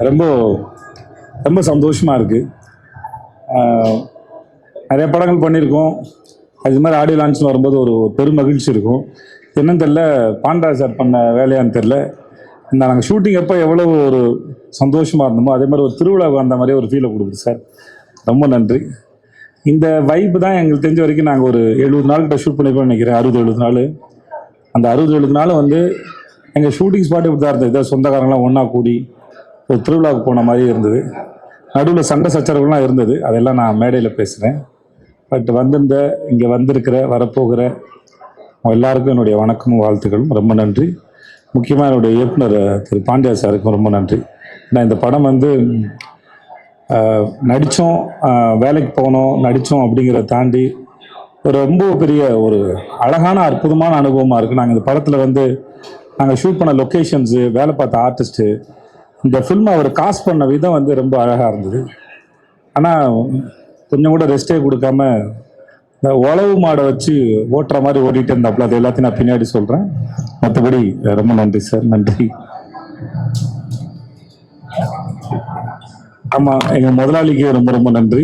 ரொம்ப ரொம்ப சந்தோஷமாக இருக்குது. நிறைய படங்கள் பண்ணியிருக்கோம். அது மாதிரி ஆடியோ லான்ச்சில் வரும்போது ஒரு பெரும் மகிழ்ச்சி இருக்கும். என்னன்னு தெரில, பாண்டராஜ் சார் பண்ண வேலையான்னு தெரில, இந்த நாங்கள் ஷூட்டிங் எப்போ எவ்வளோ ஒரு சந்தோஷமாக இருந்தோமோ அதே மாதிரி ஒரு திருவிழாவுக்கு அந்த மாதிரியே ஒரு ஃபீலை கொடுக்குது சார். ரொம்ப நன்றி. இந்த வைப்பு தான் எங்களுக்கு தெரிஞ்ச வரைக்கும் நாங்கள் ஒரு 70 நாள்கிட்ட ஷூட் பண்ணிப்போம்னு நினைக்கிறேன். 60-70 நாள். அந்த 60-70 நாள் வந்து எங்கள் ஷூட்டிங் ஸ்பாட் இப்படி தான் இருந்தது. இதை சொந்தக்காரங்களாம் ஒன்றா கூடி ஒரு திருவிழாவுக்கு போன மாதிரி இருந்தது. நடுவில் சண்டை சச்சரவுலாம் இருந்தது, அதெல்லாம் நான் மேடையில் பேசுகிறேன். பட் இங்கே வந்திருக்கிற வரப்போகிற எல்லாருக்கும் என்னுடைய வணக்கமும் வாழ்த்துக்களும். ரொம்ப நன்றி. முக்கியமாக என்னுடைய இயக்குனர் திரு பாண்டியா சாருக்கும் ரொம்ப நன்றி. நான் இந்த படம் நடித்தோம், வேலைக்கு போனோம், நடித்தோம் அப்படிங்கிறத தாண்டி ஒரு ரொம்ப பெரிய ஒரு அழகான அற்புதமான அனுபவமாக இருக்குது. நாங்கள் இந்த படத்தில் நாங்கள் ஷூட் பண்ண லொக்கேஷன்ஸு, வேலை பார்த்த ஆர்டிஸ்ட்டு, இந்த ஃபில்மை அவர் காஸ்ட் பண்ண விதம் ரொம்ப அழகாக இருந்தது. ஆனால் கொஞ்சம் கூட ரெஸ்ட்டே கொடுக்காம இந்த உழவு மாடை வச்சு ஓட்டுற மாதிரி ஓட்டிகிட்டு இருந்தாப்புல. அது எல்லாத்தையும் நான் பின்னாடி சொல்கிறேன். மற்றபடி ரொம்ப நன்றி சார். நன்றி. ஆமாம், எங்கள் முதலாளிக்கு ரொம்ப ரொம்ப நன்றி.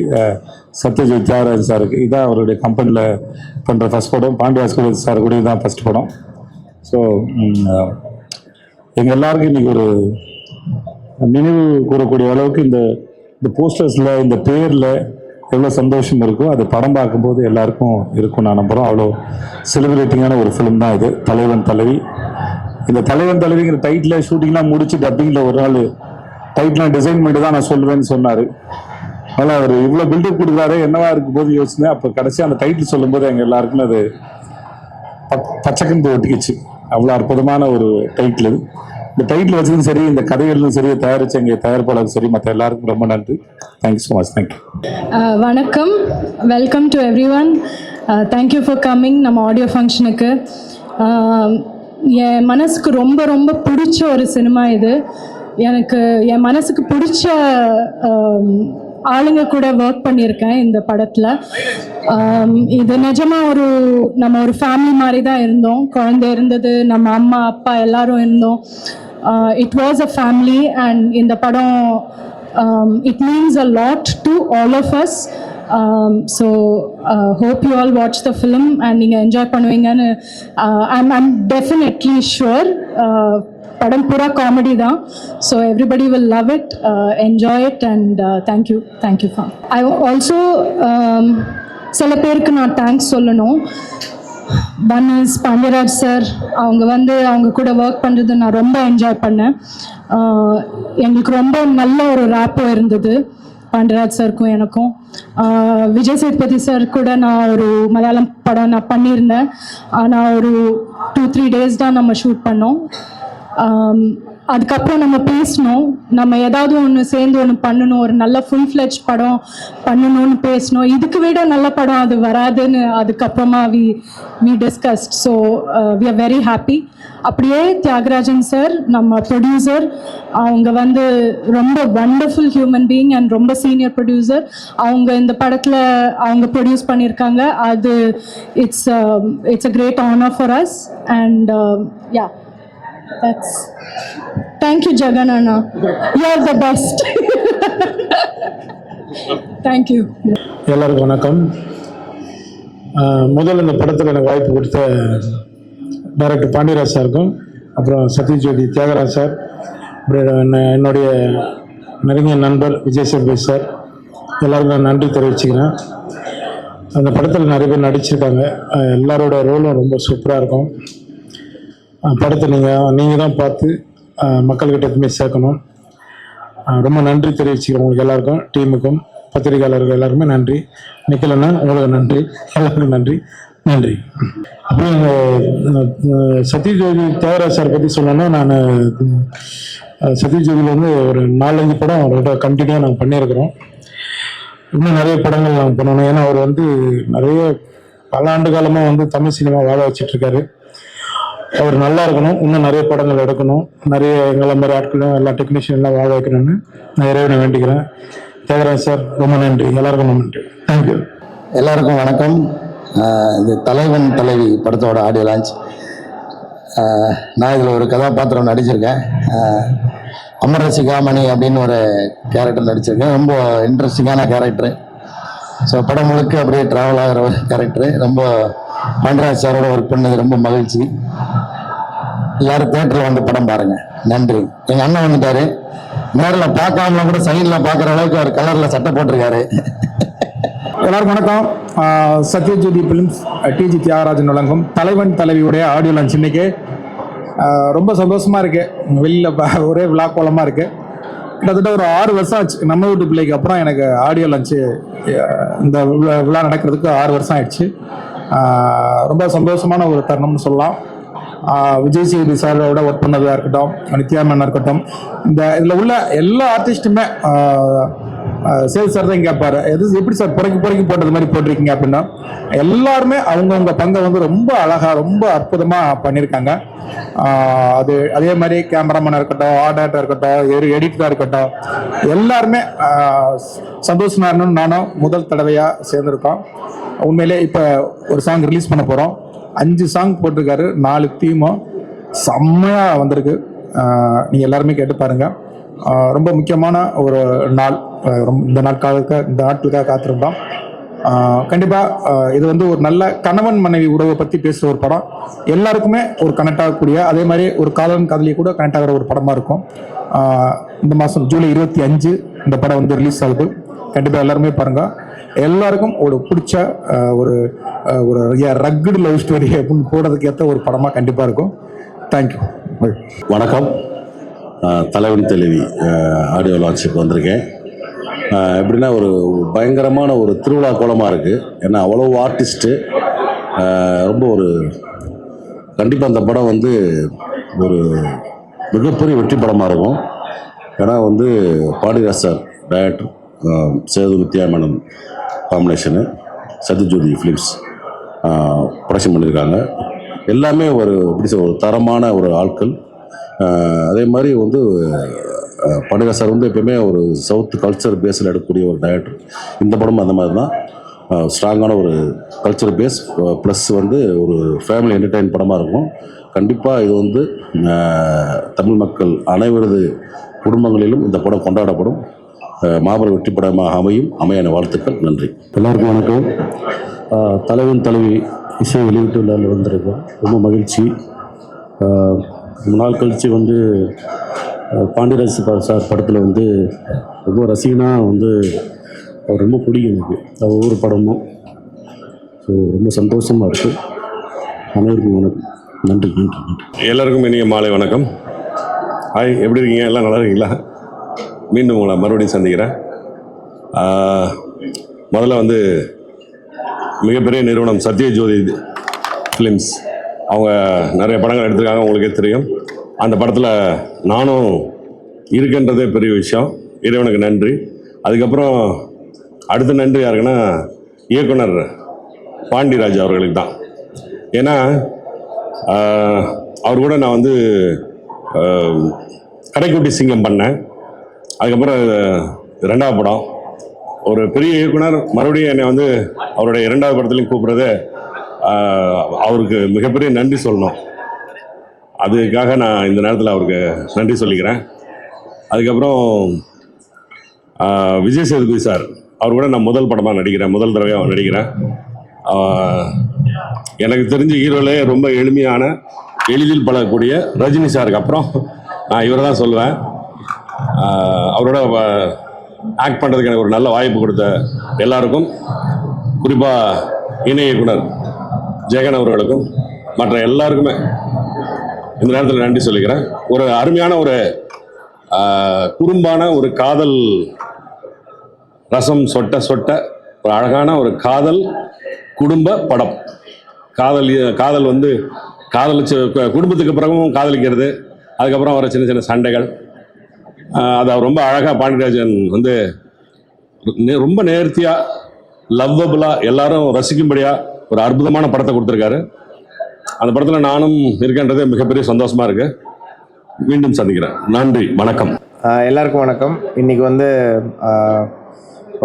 சத்யஜித் தியாகராஜ் சாருக்கு. இதான் அவருடைய கம்பெனியில் பண்ணுற ஃபஸ்ட் படம். பாண்டியாஸ்கர் சார் கூட இதுதான் ஃபஸ்ட் படம். ஸோ எங்கள் எல்லாருக்கும் இன்றைக்கி ஒரு நினைவு கூறக்கூடிய அளவுக்கு இந்த போஸ்டர்ஸில், இந்த பேரில் எவ்வளோ சந்தோஷம் இருக்கோ அது படம் பார்க்கும்போது எல்லாருக்கும் இருக்கும் நான் நம்புகிறோம். அவ்வளோ செலிப்ரேட்டிங்கான ஒரு ஃபிலிம் தான் இது, தலைவன் தலைவி. இந்த தலைவன் தலைவிங்கிற டைட்டில் ஷூட்டிங்லாம் முடிச்சு டப்பிங்கில் ஒரு நாள் டைட்டிலாம் டிசைன் பண்ணிட்டு தான் நான் சொல்லுவேன்னு சொன்னார். அதனால் அவர் இவ்வளோ பில்டப் கொடுக்குறாரு, என்னவா இருக்கும் போது யோசிச்சேன். அப்போ கடைசியாக அந்த டைட்டில் சொல்லும்போது எங்கள் எல்லாருக்குமே அது பச்சைக்கந்து ஒட்டிக்கிச்சு. அவ்வளோ அற்புதமான ஒரு டைட்டில் இது. இந்த டைட்டில் வச்சதும் சரி, இந்த கதைகளும் சரி, தயாரிச்ச எங்கள் தயாரிப்பாளரும் சரி, மற்ற எல்லாருக்கும் ரொம்ப நன்றி. Thank you so much. தேங்க்யூ. வணக்கம். Welcome to every one. Thank you for coming நம்ம ஆடியோ ஃபங்க்ஷனுக்கு. என் மனசுக்கு ரொம்ப ரொம்ப பிடிச்ச ஒரு சினிமா இது. எனக்கு என் மனசுக்கு பிடிச்ச ஆளுங்க கூட ஒர்க் பண்ணியிருக்கேன் இந்த படத்தில். இது நிஜமாக நம்ம ஒரு ஃபேமிலி மாதிரி தான் இருந்தோம். குழந்தை இருந்தது, நம்ம அம்மா அப்பா எல்லாரும் இருந்தோம். It was a family and இந்த படம் it means a lot to all of us. So hope you all watch the film and நீங்கள் என்ஜாய் பண்ணுவீங்கன்னு I'm definitely sure. படம் பூரா காமெடி தான். So everybody will love it, enjoy it and thank you. For I also சில பேருக்கு நான் thanks சொல்லணும். One is Pandiraj sir. அவங்க கூட ஒர்க் பண்ணுறது நான் ரொம்ப என்ஜாய் பண்ணேன். எங்களுக்கு ரொம்ப நல்ல ஒரு ரேப்போ இருந்தது பாண்டியராஜ் சாருக்கும் எனக்கும். விஜய் சேதுபதி சார் கூட நான் ஒரு மலையாளம் படம் நான் பண்ணியிருந்தேன். ஆனால் ஒரு 2-3 டேஸ் தான் நம்ம ஷூட் பண்ணோம். அதுக்கப்புறம் நம்ம பேசணும், நம்ம ஏதாவது ஒன்று சேர்ந்து ஒன்று பண்ணணும், ஒரு நல்ல ஃபுல் ஃப்ளெஜ் படம் பண்ணணும்னு பேசணும். இதுக்கு விட நல்ல படம் அது வராதுன்னு அதுக்கப்புறமா we discussed. So we are very happy. அப்படியே தியாகராஜன் சார் நம்ம ப்ரொடியூசர், அவங்க ரொம்ப வண்டர்ஃபுல் ஹியூமன் பீயிங் அண்ட் ரொம்ப சீனியர் ப்ரொடியூசர். அவங்க இந்த படத்தில் அவங்க ப்ரொடியூஸ் பண்ணியிருக்காங்க. அது it's a great honour for us and yeah. Thank you, Jagan Anna. You are the best. Thank you. எல்லாருக்கும் வணக்கம். முதல்ல இந்த படத்தில் எனக்கு வாய்ப்பு கொடுத்த டைரக்டர் பாண்டியராஜ் சாருக்கும், அப்புறம் சத்யஜோதி தியாகராஜ் சார், அப்புறம் என்னுடைய நெருங்கிய நண்பர் விஜய் சேதுபதி சார், எல்லாருக்கும் நான் நன்றி தெரிவிச்சுக்கிறேன். அந்த படத்தில் நிறைய பேர் நடிச்சிருக்காங்க. எல்லாரோட ரோலும் ரொம்ப சூப்பராக இருக்கும். படத்தை நீங்கள் தான் பார்த்து மக்கள்கிட்ட எதுவுமே சேர்க்கணும். ரொம்ப நன்றி தெரிவிச்சுக்கிறேன் உங்களுக்கு எல்லாருக்கும், டீமுக்கும், பத்திரிகையாளர்கள் எல்லாருக்குமே நன்றி. நிக்கலன்னா உங்களுக்கு நன்றி, எல்லாருக்கும் நன்றி. அப்புறம் சத்யஜோதி தியாகராஜ் சார் பற்றி சொல்லணும்னா, நான் சத்யஜோதியில் ஒரு 4-5 படம் அவர்கிட்ட கண்டினியூவாக நாங்கள் பண்ணியிருக்கிறோம். இன்னும் நிறைய படங்கள் நாங்கள் பண்ணணும். ஏன்னா அவர் நிறைய பல ஆண்டு காலமாக தமிழ் சினிமா வாழ வச்சிட்ருக்காரு. அவர் நல்லா இருக்கணும், இன்னும் நிறைய படங்கள் எடுக்கணும், நிறைய எங்களை மாதிரி ஆட்களும் எல்லா டெக்னீஷியன்லாம் வாழ வைக்கணும்னு நான் இறைவனை வேண்டிக்கிறேன். தியாகராஜ் சார் ரொம்ப நன்றி, எல்லாருக்கும் நன்றி. தேங்க்யூ. எல்லாருக்கும் வணக்கம். இது தலைவன் தலைவி படத்தோட ஆடியோ லான்ச். நான் இதில் ஒரு கதாபாத்திரம் நடிச்சிருக்கேன். அமரசிகாமணி அப்படின்னு ஒரு கேரக்டர் நடிச்சிருக்கேன். ரொம்ப இன்ட்ரெஸ்டிங்கான கேரக்டரு. ஸோ படம் முழுக்க அப்படியே ட்ராவல் ஆகிற ஒரு கேரக்டரு. ரொம்ப பாண்டியராஜ் சாரோட ஒர்க் பண்ணது ரொம்ப மகிழ்ச்சி. எல்லாரும் தேட்டரில் வந்து படம் பாருங்கள். நன்றி. எங்கள் அண்ணன் வந்துட்டாரு. நேரில் பார்க்காம கூட சைடில் பார்க்குற அளவுக்கு அவர் கலரில் சட்டை போட்டிருக்காரு. எல்லாருக்கும் வணக்கம். சத்யஜோதி ஃபிலிம்ஸ் டிஜி தியாகராஜன் வழங்கும் தலைவன் தலைவியுடைய ஆடியோ லான்ச் இன்னைக்கு. ரொம்ப சந்தோஷமாக இருக்குது. வெளியில் ஒரே விழா கோலமாக இருக்குது. கிட்டத்தட்ட ஒரு 6 வருஷம் ஆச்சு. நம்ம வீட்டு பிள்ளைக்கு அப்புறம் எனக்கு ஆடியோ லான்ச்சு இந்த விழா நடக்கிறதுக்கு 6 வருஷம் ஆயிடுச்சு. ரொம்ப சந்தோஷமான ஒரு தருணம்னு சொல்லலாம். விஜய் சேதுபதி சாரோட ஒர்க் பண்ணதாக இருக்கட்டும், நித்யா மேனா இருக்கட்டும், இதில் உள்ள எல்லா ஆர்டிஸ்ட்டுமே சேது சார் தான் கேட்பாரு, எப்படி சார் புறக்கி போட்டது மாதிரி போட்டிருக்கீங்க அப்படின்னா, எல்லாருமே அவங்கவுங்க பங்கை வந்து ரொம்ப அழகாக ரொம்ப அற்புதமாக பண்ணியிருக்காங்க. அதே மாதிரி கேமராமேனாக இருக்கட்டும், ஆர்டராக இருக்கட்டும், எடிட்டராக இருக்கட்டும், எல்லாருமே சந்தோஷமாக இருக்கணும்னு நானும் முதல் தடவையாக சேர்ந்துருக்கோம். உண்மையிலே இப்போ ஒரு சாங் ரிலீஸ் பண்ண போகிறோம். 5 சாங் போட்டிருக்காரு. 4 தீமும் செம்மையாக வந்திருக்கு. நீங்கள் எல்லாருமே கேட்டு பாருங்கள். ரொம்ப முக்கியமான ஒரு நாள். இந்த நாட்களுக்காக காத்திருந்தோம். கண்டிப்பாக இது வந்து ஒரு நல்ல கணவன் மனைவி உறவை பற்றி பேசுகிற ஒரு படம். எல்லாருக்குமே ஒரு கனெக்ட் ஆகக்கூடிய, அதே மாதிரி ஒரு காதலன் காதலி கூட கனெக்ட் ஆகிற ஒரு படமாக இருக்கும். இந்த மாதம் ஜூலை 25 இந்த படம் வந்து ரிலீஸ் ஆகுது. கண்டிப்பாக எல்லாருமே பாருங்கள். எல்லாருக்கும் ஒரு பிடிச்ச ஒரு ரக்குடு லவ் ஸ்டோரி அப்படின்னு போடுறதுக்கு ஏற்ற ஒரு படமாக கண்டிப்பாக இருக்கும். தேங்க்யூ. வணக்கம். தலைவன் தலைவி ஆடியோ லான்ச்சுக்கு வந்திருக்கேன். எப்படின்னா ஒரு பயங்கரமான ஒரு திருவிழா கோலமாக இருக்குது. ஏன்னா அவ்வளோ ஆர்டிஸ்ட்டு. ரொம்ப ஒரு கண்டிப்பாக அந்த படம் வந்து ஒரு மிகப்பெரிய வெற்றி படமாக இருக்கும். ஏன்னா வந்து Pandiraj sir director, Sethu Nithya Menon combination, Sathyajyothi films production பண்ணியிருக்காங்க. எல்லாமே ஒரு தரமான ஒரு ஆட்கள். அதே மாதிரி வந்து பாண்டியராஜ் சார் வந்து எப்பயுமே ஒரு சவுத் கல்ச்சர் பேஸில் எடுக்கக்கூடிய ஒரு டைரக்டர். இந்த படமும் அந்த மாதிரி தான். ஸ்ட்ராங்கான ஒரு கல்ச்சர் பேஸ் ப்ளஸ் வந்து ஒரு ஃபேமிலி என்டர்டெயின் படமாக இருக்கும். கண்டிப்பாக இது வந்து தமிழ் மக்கள் அனைவரது குடும்பங்களிலும் இந்த படம் கொண்டாடப்படும். மாபெரும் வெற்றி படமாக அமையான வாழ்த்துக்கள். நன்றி. எல்லாருக்கும் வணக்கம். தலைவன் தலைவி இசை வெளியீட்டு விழாவில் வந்திருக்கோம். ரொம்ப மகிழ்ச்சி. ரொம்ப நாள் கழித்து வந்து பாண்டியராஜ் சார் படத்தில் வந்து ரொம்ப ரசிகனாக வந்து அவர் ரொம்ப பிடிக்கும் எனக்கு ஒவ்வொரு படமும். ஸோ ரொம்ப சந்தோஷமாக இருக்குது. அனைவருக்கும் வணக்கம். நன்றி நன்றி நன்றி. எல்லாருக்கும் இனிய மாலை வணக்கம். ஹாய், எப்படி இருக்கீங்க? எல்லாம் நல்லா இருக்கீங்களா? மீண்டும் உங்களை மறுபடியும் சந்திக்கிறேன். முதல்ல வந்து மிகப்பெரிய நிறுவனம் சத்யஜோதி ஃபிலிம்ஸ், அவங்க நிறைய படங்கள் எடுத்திருக்காங்க, உங்களுக்கே தெரியும். அந்த படத்தில் நானும் இருக்குன்றதே பெரிய விஷயம். இறைவனுக்கு நன்றி. அதுக்கப்புறம் அடுத்த நன்றி யாருக்குன்னா இயக்குனர் பாண்டியராஜ் அவர்களுக்கு தான். ஏன்னா அவர் கூட நான் வந்து கடைக்குட்டி சிங்கம் பண்ணேன். அதுக்கப்புறம் 2வது படம் ஒரு பெரிய இயக்குனர் மறுபடியும் என்னை வந்து அவருடைய 2வது படத்துலையும் கூப்பிட்றது அவருக்கு மிகப்பெரிய நன்றி சொல்லணும். அதுக்காக நான் இந்த நேரத்தில் அவருக்கு நன்றி சொல்லிக்கிறேன். அதுக்கப்புறம் விஜய் சேதுபதி சார், அவர் கூட நான் முதல் தடவையாக நடிக்கிறேன். எனக்கு தெரிஞ்ச ஹீரோலே ரொம்ப எளிமையான, எளிதில் பழகக்கூடிய ரஜினி சாருக்கு அப்புறம் நான் இவரை தான் சொல்லுவேன். அவரோட ஆக்ட் பண்ணுறதுக்கு எனக்கு ஒரு நல்ல வாய்ப்பு கொடுத்த எல்லாருக்கும், குறிப்பாக இணை இயக்குனர் ஜெகன் அவர்களுக்கும் மற்ற எல்லாருக்குமே இந்த நேரத்தில் நன்றி சொல்லிக்கிறேன். ஒரு அருமையான ஒரு குறும்பான ஒரு காதல் ரசம் சொட்ட ஒரு அழகான ஒரு காதல் குடும்ப படம். காதல் வந்து காதலிச்சு குடும்பத்துக்கு பிறகும் காதலிக்கிறது, அதுக்கப்புறம் வர சின்ன சின்ன சண்டைகள், அதை ரொம்ப அழகாக பாண்டியராஜன் வந்து ரொம்ப நேர்த்தியாக லவ்வபுளாக எல்லாரும் ரசிக்கும்படியாக ஒரு அற்புதமான படத்தை கொடுத்துருக்காரு. அந்த படத்தில் நானும் இருக்கின்றது மிகப்பெரிய சந்தோஷமாக இருக்குது. மீண்டும் சந்திக்கிறேன். நன்றி, வணக்கம். எல்லாருக்கும் வணக்கம். இன்றைக்கி வந்து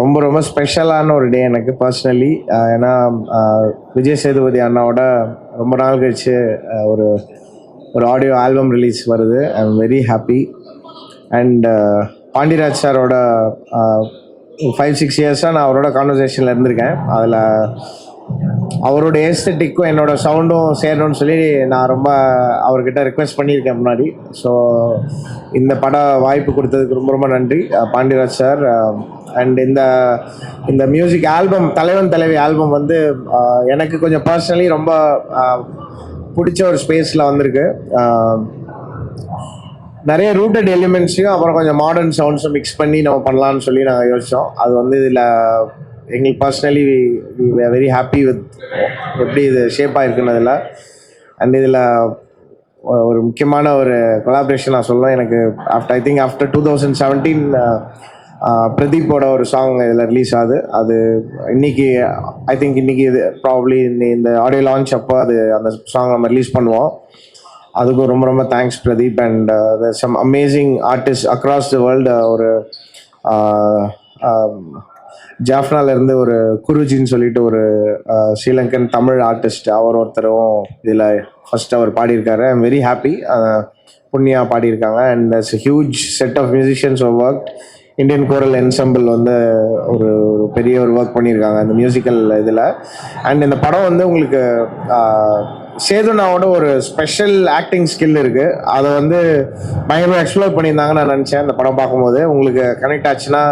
ரொம்ப ரொம்ப ஸ்பெஷலான ஒரு டே எனக்கு பர்சனலி. ஏன்னா விஜய் சேதுபதி அண்ணாவோட ரொம்ப நாள் கழிச்சு ஒரு ஆடியோ ஆல்பம் ரிலீஸ் வருது. ஐ am very happy. And Pandiraj சாரோட 5-6 இயர்ஸாக நான் அவரோட கான்வர்சேஷனில் இருந்திருக்கேன். அதில் அவரோட ஏஸ்தட்டிக்கும் என்னோட சவுண்டும் சேரணும்னு சொல்லி நான் ரொம்ப அவர்கிட்ட ரெக்வெஸ்ட் பண்ணியிருக்கேன் முன்னாடி. ஸோ இந்த பட வாய்ப்பு கொடுத்ததுக்கு ரொம்ப ரொம்ப நன்றி பாண்டிராஜ் சார். அண்ட் இந்த மியூசிக் ஆல்பம் தலைவன் தலைவி ஆல்பம் வந்து எனக்கு கொஞ்சம் பர்சனலி ரொம்ப பிடிச்ச ஒரு ஸ்பேஸில் வந்திருக்கு. நிறைய ரூட்டட் எலிமெண்ட்ஸையும் அப்புறம் கொஞ்சம் மாடர்ன் சவுண்ட்ஸும் மிக்ஸ் பண்ணி நம்ம பண்ணலான்னு சொல்லி நாங்கள் யோசித்தோம். அது வந்து இதில் எங்களுக்கு personally we very happy with எப்படி இது ஷேப் ஆகிருக்குன்னு அதில். அண்ட் இதில் ஒரு முக்கியமான ஒரு கொலாபரேஷன் நான் சொல்லுவேன். எனக்கு ஆஃப்டர் 2017 பிரதீப்போட ஒரு சாங் இதில் ரிலீஸ் ஆகுது. அது இன்னைக்கு இது ப்ராபப்ளி இந்த ஆடியோ லான்ச் அப்போ அந்த சாங் நம்ம ரிலீஸ் பண்ணுவோம். அதுக்கும் ரொம்ப ரொம்ப thanks Pradeep. And some amazing artist across the world. ஒரு ஜாஃப்னாலேருந்து ஒரு குருஜின்னு சொல்லிட்டு ஒரு ஸ்ரீலங்கன் தமிழ் ஆர்டிஸ்ட், அவர் ஒருத்தரும் இதில் ஃபர்ஸ்ட் அவர் பாடியிருக்காரு. I am very happy. Punya பாடியிருக்காங்க. And it's huge set of musicians are work. Indian choral ensemble வந்து ஒரு பெரிய ஒரு ஒர்க் பண்ணியிருக்காங்க அந்த மியூசிக்கல் இதில். அண்ட் இந்த படம் வந்து உங்களுக்கு சேதுனாவோட ஒரு ஸ்பெஷல் ஆக்டிங் ஸ்கில் இருக்குது. அதை வந்து பயங்கரமாக எக்ஸ்ப்ளோர் பண்ணியிருந்தாங்கன்னு நான் நினச்சேன். இந்த படம் பார்க்கும்போது உங்களுக்கு கனெக்ட் ஆச்சுன்னா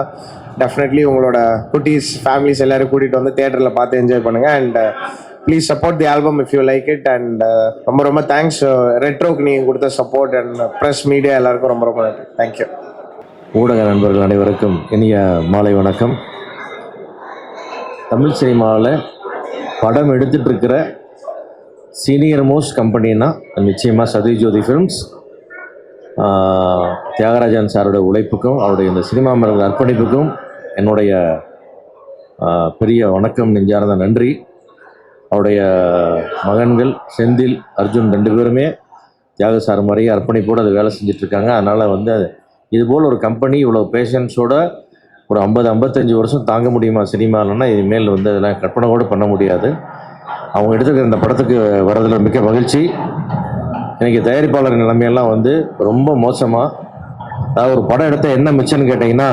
டெஃபினெட்லி உங்களோட குட்டீஸ் ஃபேமிலிஸ் எல்லோரும் கூட்டிகிட்டு வந்து தியேட்டரில் பார்த்து என்ஜாய் பண்ணுங்கள். And please support the album if you like it. And ரொம்ப ரொம்ப தேங்க்ஸ் ரெட்ரோக்கு நீங்கள் கொடுத்த சப்போர்ட் அண்ட் ப்ரெஸ் மீடியா எல்லாருக்கும் ரொம்ப ரொம்ப நன்றி. தேங்க்யூ. ஊடக நண்பர்கள் அனைவருக்கும் இனிய மாலை வணக்கம். தமிழ் சினிமாவில் படம் எடுத்துகிட்டு இருக்கிற சீனியர் மோஸ்ட் கம்பெனின்னா நிச்சயமாக சத்யஜோதி ஃபிலிம்ஸ். தியாகராஜன் சாரோட உழைப்புக்கும் அவருடைய இந்த சினிமா மேல அர்ப்பணிப்புக்கும் என்னுடைய பெரிய வணக்கம், நெஞ்சார்ந்த நன்றி. அவருடைய மகன்கள் செந்தில், அர்ஜுன் 2 பேருமே தியாக சார் மாதிரியே அர்ப்பணிப்போடு அது வேலை செஞ்சிட்ருக்காங்க. அதனால் வந்து இதுபோல் ஒரு கம்பெனி இவ்வளோ பேஷன்ஸோட ஒரு 50-55 வருஷம் தாங்க முடியுமா சினிமாலன்னா இனிமேல் வந்து அதெல்லாம் கற்பனை கூட பண்ண முடியாது. அவங்க எடுத்துக்கிற இந்த படத்துக்கு வர்றதில் மிக்க மகிழ்ச்சி. இன்றைக்கி தயாரிப்பாளர் நிலைமையெல்லாம் வந்து ரொம்ப மோசமாக. அதாவது ஒரு படம் எடுத்த என்ன மிச்சம்னு கேட்டிங்கன்னா,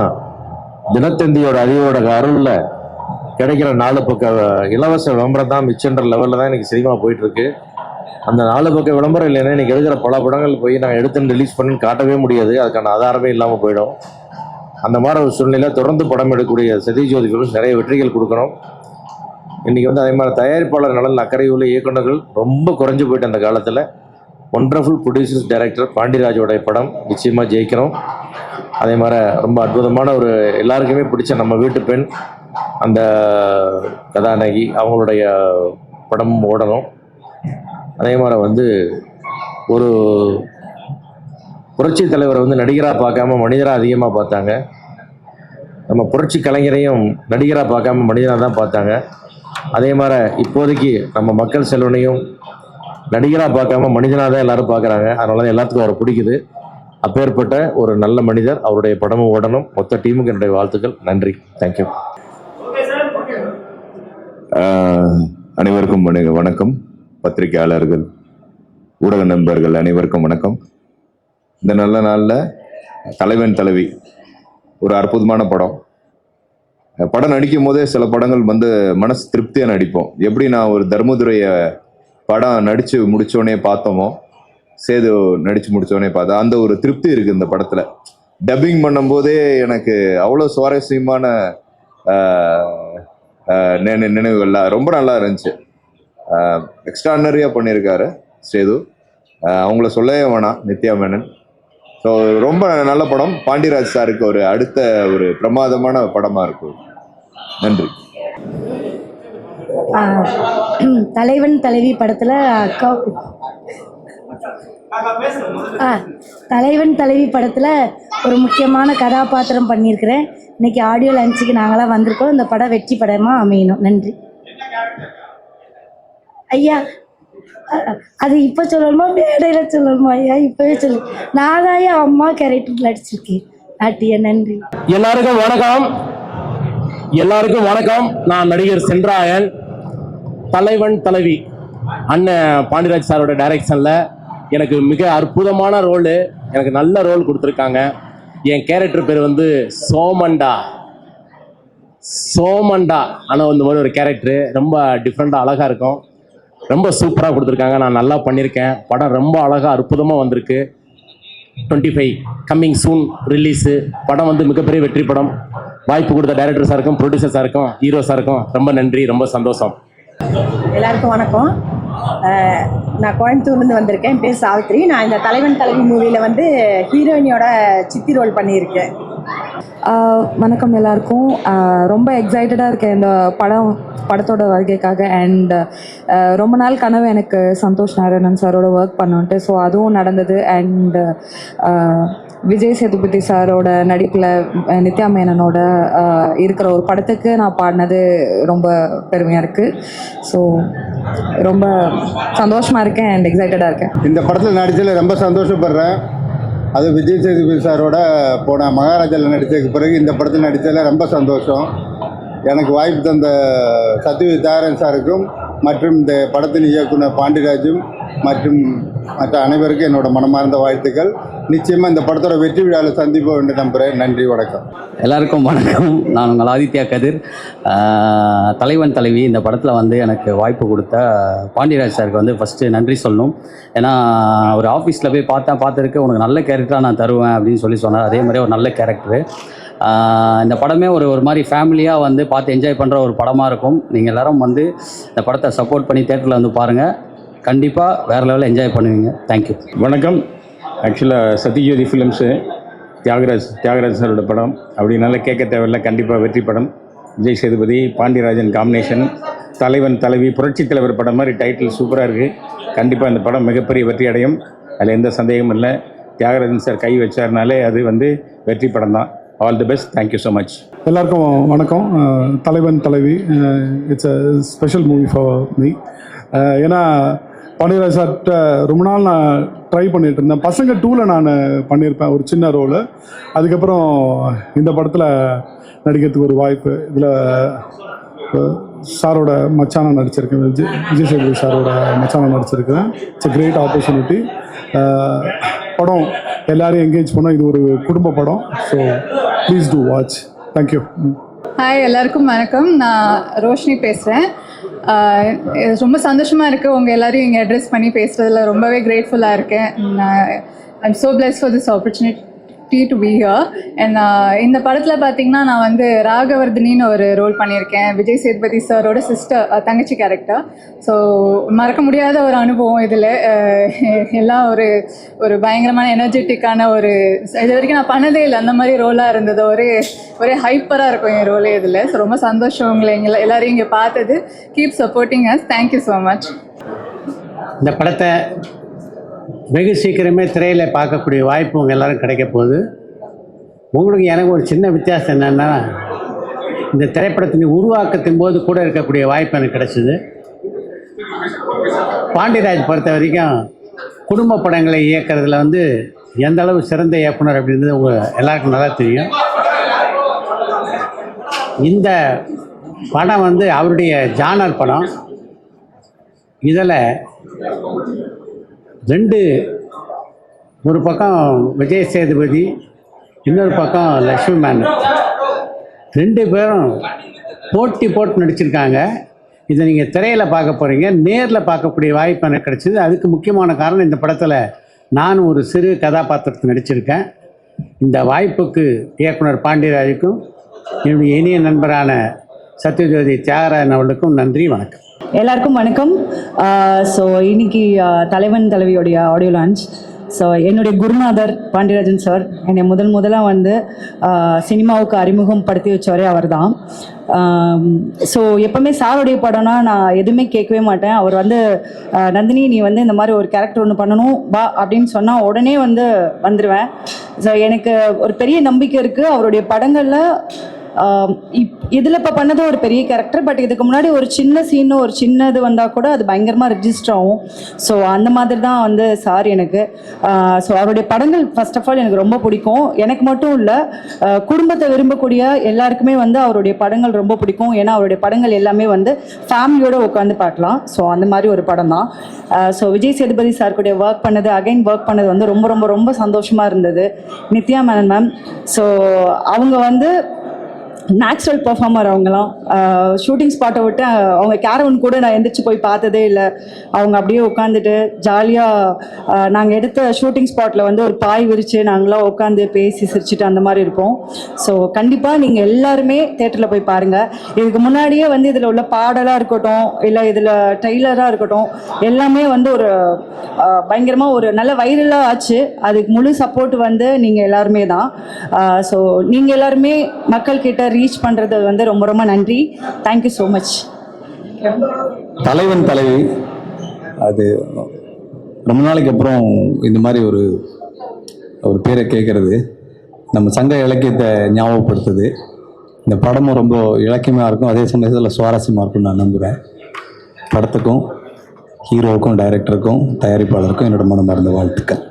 தினத்தந்தியோட அதிகோட அருளில் கிடைக்கிற 4 பக்க இலவச விளம்பரம் தான் மிச்சன்ற லெவலில் தான் இன்றைக்கி சினிமா போயிட்டுருக்கு. அந்த 4 பக்க விளம்பரம் இல்லைன்னா இன்றைக்கி எடுக்கிற பல படங்கள் போய் நாங்கள் எடுத்துன்னு ரிலீஸ் பண்ணின்னு காட்டவே முடியாது. அதுக்கான ஆதாரமே இல்லாமல் போயிடும். அந்த மாதிரி ஒரு சூழ்நிலை தொடர்ந்து படம் எடுக்கக்கூடிய சத்யஜோதி ஃபிலிம்ஸ் நிறைய வெற்றிகள் கொடுக்கணும். இன்றைக்கி வந்து அதே மாதிரி தயாரிப்பாளர் நலன் அக்கறை உள்ள இயக்குநர்கள் ரொம்ப குறைஞ்சி போயிட்டு அந்த காலத்தில். ஒண்டர்ஃபுல் ப்ரொடியூசர்ஸ் டைரக்டர் பாண்டியராஜோடைய படம் நிச்சயமாக ஜெயிக்கணும். அதே மாதிரி ரொம்ப அற்புதமான ஒரு எல்லாருக்குமே பிடிச்ச நம்ம வீட்டு பெண் அந்த கதாநாயகி அவங்களுடைய படம் ஓடணும். அதே மாதிரி வந்து ஒரு புரட்சி தலைவரை வந்து நடிகராக பார்க்காம மனிதராக அதிகமாக பார்த்தாங்க. நம்ம புரட்சி கலைஞரையும் நடிகராக பார்க்காம மனிதராக தான் பார்த்தாங்க. அதே மாதிரி இப்போதைக்கு நம்ம மக்கள் செல்வனையும் நடிகராக பார்க்காம மனிதனாக தான் எல்லாரும் பார்க்குறாங்க. அதனால தான் எல்லாத்துக்கும் அவரை பிடிக்குது. அப்பேற்பட்ட ஒரு நல்ல மனிதர், அவருடைய படமும் ஓடணும். மொத்த டீமுக்கு என்னுடைய வாழ்த்துக்கள். நன்றி. தேங்க்யூ. அனைவருக்கும் வணக்கம். பத்திரிகையாளர்கள், ஊடக நண்பர்கள் அனைவருக்கும் வணக்கம். இந்த நல்ல நாளில் தலைவன் தலைவி ஒரு அற்புதமான படம். படம் நடிக்கும் போதே சில படங்கள் வந்து மனசு திருப்தியாக நடிப்போம். எப்படி நான் ஒரு தர்மதுரையை படம் நடித்து முடித்தோடனே பார்த்தோமோ, சேது நடித்து முடித்தோடனே பார்த்தோம், அந்த ஒரு திருப்தி இருக்குது இந்த படத்தில். டப்பிங் பண்ணும்போதே எனக்கு அவ்வளோ சுவாரஸ்யமான நினைவுகள்லாம் ரொம்ப நல்லா இருந்துச்சு. எக்ஸ்ட்ரானரியாக பண்ணியிருக்காரு சேது. அவங்கள சொல்லவே வேணாம், நித்யா மேனன். ஸோ ரொம்ப நல்ல படம். பாண்டியராஜ் சாருக்கு ஒரு அடுத்த ஒரு பிரமாதமான படமாக இருக்கும். நன்றி. தலைவன் தலைவி படத்தில் அக்கா தலைவன் தலைவி படத்தில் ஒரு முக்கியமான கதாபாத்திரம் பண்ணியிருக்கிறேன். இன்னைக்கு ஆடியோ லான்ச்சுக்கு நாங்களாம் வந்திருக்கோம். இந்த படம் வெற்றி படமாக அமையணும். நன்றி. ஐயா, அது இப்போ சொல்லணுமா மேடையில் சொல்லணுமா? ஐயா இப்போவே சொல்லு. நான் தான் ஐயா அம்மா கேரக்டர் நடிச்சிருக்கேன். நாட்டிய நன்றி. எல்லாருக்கும் வணக்கம். நான் நடிகர் சென்றாயன். தலைவன் தலைவி அண்ணன் பாண்டியராஜ் சாரோட டைரக்ஷனில் எனக்கு மிக அற்புதமான ரோலு, எனக்கு நல்ல ரோல் கொடுத்துருக்காங்க. என் கேரக்டர் பேர் வந்து சோமண்டா. ஆனால் இந்த மாதிரி ஒரு கேரக்டரு ரொம்ப டிஃப்ரெண்ட்டாக அழகாக இருக்கும். ரொம்ப சூப்பராக கொடுத்துருக்காங்க. நான் நல்லா பண்ணியிருக்கேன். படம் ரொம்ப அழகாக அற்புதமாக வந்திருக்கு. 25 கம்மிங் சூன் ரிலீஸு. படம் வந்து மிகப்பெரிய வெற்றி படம். வாய்ப்பு கொடுத்த டைரக்டர் சாருக்கும், ப்ரொடியூசர் சாருக்கும், ஹீரோ சாருக்கும் ரொம்ப நன்றி, ரொம்ப சந்தோஷம். எல்லாருக்கும் வணக்கம். நான் கோயம்புத்தூர்லேருந்து வந்திருக்கேன். என் பேர் சாவித்ரி. நான் இந்த தலைவன் தலைவி மூவியில் வந்து ஹீரோயினியோட சித்தி ரோல் பண்ணியிருக்கேன். வணக்கம் எல்லாருக்கும். ரொம்ப எக்ஸைட்டடாக இருக்கேன் இந்த படத்தோட வருகைக்காக. அண்ட் ரொம்ப நாள் கனவு எனக்கு சந்தோஷ் நாராயணன் சாரோட ஒர்க் பண்ணுன்ட்டு. ஸோ அதுவும் நடந்தது. அண்ட் விஜய் சேதுபதி சாரோட நடிப்பில் நித்யா மேனனோட இருக்கிற ஒரு படத்துக்கு நான் பாடினது ரொம்ப பெருமையாக இருக்குது. ஸோ ரொம்ப சந்தோஷமாக இருக்கேன் அண்ட் எக்ஸைட்டடாக இருக்கேன். இந்த படத்தில் நடித்ததில் ரொம்ப சந்தோஷப்படுறேன். அது விஜய் சேதுபதி சாரோட போன மகாராஜாவில் நடித்ததுக்கு பிறகு இந்த படத்தில் நடித்ததில் ரொம்ப சந்தோஷம். எனக்கு வாய்ப்பு தந்த சத்யஜித் தியாகராஜன் சாருக்கும் மற்றும் இந்த படத்தின் இயக்குனர் பாண்டிராஜும் மற்றும் மற்ற அனைவருக்கும் என்னோட மனமார்ந்த வாழ்த்துக்கள். நிச்சயமாக இந்த படத்தோட வெற்றி விழாவில் சந்திப்போம் என்று நம்புகிறேன். நன்றி, வணக்கம். எல்லாருக்கும் வணக்கம். நான் உங்கள் ஆதித்யா கதிர். தலைவன் தலைவி இந்த படத்தில் வந்து எனக்கு வாய்ப்பு கொடுத்த பாண்டியராஜ் சாருக்கு வந்து ஃபஸ்ட்டு நன்றி சொல்லணும். ஏன்னா ஒரு ஆஃபீஸில் போய் பார்த்துருக்கு, உனக்கு நல்ல கேரக்டராக நான் தருவேன் அப்படின்னு சொன்னார். அதே மாதிரி ஒரு நல்ல கேரக்டரு. இந்த படமே ஒரு மாதிரி ஃபேமிலியாக வந்து பார்த்து என்ஜாய் பண்ணுற ஒரு படமாக இருக்கும். நீங்கள் எல்லோரும் வந்து இந்த படத்தை சப்போர்ட் பண்ணி தேட்டரில் வந்து பாருங்கள். கண்டிப்பாக வேறு லெவலில் என்ஜாய் பண்ணுவீங்க. தேங்க்யூ. வணக்கம். ஆக்சுவலாக சத்யஜோதி ஃபிலிம்ஸு தியாகராஜ் சாரோட படம் அப்படின்னால கேட்க தேவையில்லை. கண்டிப்பாக வெற்றி படம். விஜய் சேதுபதி பாண்டியராஜன் காம்பினேஷன். தலைவன் தலைவி புரட்சித் தலைவர் படம் மாதிரி டைட்டில் சூப்பராக இருக்குது. கண்டிப்பாக இந்த படம் மிகப்பெரிய வெற்றி அடையும். அதில் எந்த சந்தேகமும் இல்லை. தியாகராஜன் சார் கை வச்சார்னாலே அது வந்து வெற்றி படம் தான். All the best. Thank you so much. எல்லாருக்கும் வணக்கம். தலைவன் தலைவி it's a special movie for me. ஏன்னா பாண்டியராஜ் சார்கிட்ட ரொம்ப நாள் நான் ட்ரை பண்ணிகிட்டு இருந்தேன். பசங்க 2ல் நான் பண்ணியிருப்பேன் ஒரு சின்ன ரோலு. அதுக்கப்புறம் இந்த படத்தில் நடிக்கிறதுக்கு ஒரு வாய்ப்பு. இதில் சாரோட மச்சானா நடிச்சிருக்கேன். விஜய் சேதுபதி சாரோட மச்சானா நடிச்சிருக்கேன். It's a great opportunity. படம் எல்லாரையும் என்கேஜ் பண்ணோம். இது ஒரு குடும்ப படம். So please do watch. Thank you. Hi, எல்லாருக்கும் வணக்கம். நான் ரோஷினி பேசுகிறேன். ரொம்ப சந்தோஷமாக இருக்குது உங்கள் எல்லோரையும் இங்கே அட்ரெஸ் பண்ணி பேசுகிறதுல. ரொம்பவே கிரேட்ஃபுல்லாக இருக்கேன். I am so blessed for this opportunity to be here. And இந்த படத்தில் பார்த்தீங்கன்னா நான் வந்து ராகவர்தினின்னு ஒரு ரோல் பண்ணியிருக்கேன். விஜய் சேதுபதி சாரோட சிஸ்டர், தங்கச்சி கேரக்டர். ஸோ மறக்க முடியாத ஒரு அனுபவம் இதில். எல்லாம் ஒரு பயங்கரமான எனர்ஜெட்டிக்கான இது வரைக்கும் நான் பண்ணதே இல்லை அந்த மாதிரி ரோலாக இருந்தது. ஒரே ஹைப்பராக இருக்கும் என் ரோலே இதில். ஸோ ரொம்ப சந்தோஷம் உங்களை எல்லோரையும் இங்கே பார்த்தது. Keep supporting us. Thank you so much. இந்த படத்தை வெகு சீக்கிரமே திரையில் பார்க்கக்கூடிய வாய்ப்பு உங்கள் எல்லோரும் கிடைக்க போகுது. உங்களுக்கு எனக்கு ஒரு சின்ன வித்தியாசம் என்னென்னா, இந்த திரைப்படத்தின் உருவாக்கத்தின் போது கூட இருக்கக்கூடிய வாய்ப்பு எனக்கு கிடைச்சிது. பாண்டியராஜ் பொறுத்த வரைக்கும் குடும்ப படங்களை இயக்கிறதுல வந்து எந்த அளவு சிறந்த இயக்குனர் அப்படின்றது உங்கள் எல்லாருக்கும் நல்லா தெரியும். இந்த படம் வந்து அவருடைய ஜானர் படம். இதில் ஒரு பக்கம் விஜய் சேதுபதி, இன்னொரு பக்கம் லக்ஷ்மி மேனன், 2 பேரும் போட்டு நடிச்சிருக்காங்க. இதை நீங்கள் திரையில் பார்க்க போகிறீங்க. நேரில் பார்க்கக்கூடிய வாய்ப்பு எனக்கு கிடைச்சிது. அதுக்கு முக்கியமான காரணம், இந்த படத்தில் நான் ஒரு சிறு கதாபாத்திரத்தை நடிச்சிருக்கேன். இந்த வாய்ப்புக்கு இயக்குனர் பாண்டியராஜுக்கும் என்னுடைய இனிய நண்பரான சத்யஜோதி தியாகராஜன் அவர்களுக்கும் நன்றி, வணக்கம். எல்லாருக்கும் வணக்கம். ஸோ இன்னைக்கு தலைவன் தலைவியோடைய ஆடியோ லான்ச். ஸோ என்னுடைய குருநாதர் பாண்டியராஜன் சார் என்னை முதலாக வந்து சினிமாவுக்கு அறிமுகம் படுத்தி வச்சவரே அவர் தான். ஸோ எப்போவுமே சாருடைய படம்னா நான் எதுவுமே கேட்கவே மாட்டேன். அவர் வந்து நந்தினி நீ வந்து இந்த மாதிரி ஒரு கேரக்டர் ஒன்று பண்ணணும் வா அப்படின்னு சொன்னால் உடனே வந்துடுவேன். ஸோ எனக்கு ஒரு பெரிய நம்பிக்கை இருக்குது. அவருடைய படங்களில் இதில் இப்போ பண்ணது ஒரு பெரிய கேரக்டர், பட் இதுக்கு முன்னாடி ஒரு சின்ன சீன் ஒரு சின்ன இது வந்தால் கூட அது பயங்கரமாக ரெஜிஸ்டர் ஆகும். ஸோ அந்த மாதிரி தான் வந்து சார் எனக்கு. ஸோ அவருடைய படங்கள் ஃபர்ஸ்ட் ஆஃப் ஆல் எனக்கு ரொம்ப பிடிக்கும். எனக்கு மட்டும் இல்லை, குடும்பத்தை விரும்பக்கூடிய எல்லாருக்குமே வந்து அவருடைய படங்கள் ரொம்ப பிடிக்கும். ஏன்னா அவருடைய படங்கள் எல்லாமே வந்து ஃபேமிலியோடு உட்காந்து பார்க்கலாம். ஸோ அந்த மாதிரி ஒரு படம் தான். ஸோ விஜய் சேதுபதி சார் கூட ஒர்க் பண்ணது, அகைன் ஒர்க் பண்ணது வந்து ரொம்ப ரொம்ப ரொம்ப சந்தோஷமாக இருந்தது. நித்யா மேனன் மேம், ஸோ அவங்க வந்து நேச்சுரல் பெர்ஃபார்மர். அவங்களாம் ஷூட்டிங் ஸ்பாட்டை விட்டு அவங்க கேரவன் கூட நான் எந்திரிச்சு போய் பார்த்ததே இல்லை. அவங்க அப்படியே உட்காந்துட்டு ஜாலியாக நாங்கள் எடுத்த ஷூட்டிங் ஸ்பாட்டில் வந்து ஒரு பாய் விரித்து நாங்களாம் உட்காந்து பேசி சிரிச்சுட்டு அந்த மாதிரி இருப்போம். ஸோ கண்டிப்பாக நீங்கள் எல்லாருமே தேட்டரில் போய் பாருங்கள். இதுக்கு முன்னாடியே வந்து இதில் உள்ள பாடலாக இருக்கட்டும், இல்லை இதில் ட்ரெய்லராக இருக்கட்டும், எல்லாமே வந்து ஒரு பயங்கரமாக ஒரு நல்ல வைரலாக ஆச்சு. அதுக்கு முழு சப்போர்ட் வந்து நீங்கள் எல்லாருமே தான். ஸோ நீங்கள் எல்லாருமே மக்கள்கிட்ட ரீச் பண்ணுறது வந்து ரொம்ப ரொம்ப நன்றி. Thank you so much. தலைவன் தலைவி, அது ரொம்ப நாளைக்கு அப்புறம் இந்த மாதிரி ஒரு பேரை கேட்குறது நம்ம சங்க இலக்கியத்தை ஞாபகப்படுத்துது. இந்த படமும் ரொம்ப இலக்கியமாக இருக்கும், அதே சமயத்தில் சுவாரஸ்யமாக இருக்கும்னு நான் நம்புகிறேன். படத்துக்கும் ஹீரோவுக்கும் டைரக்டருக்கும் தயாரிப்பாளருக்கும் என்னோட மனமார்ந்த வாழ்த்துக்கள்.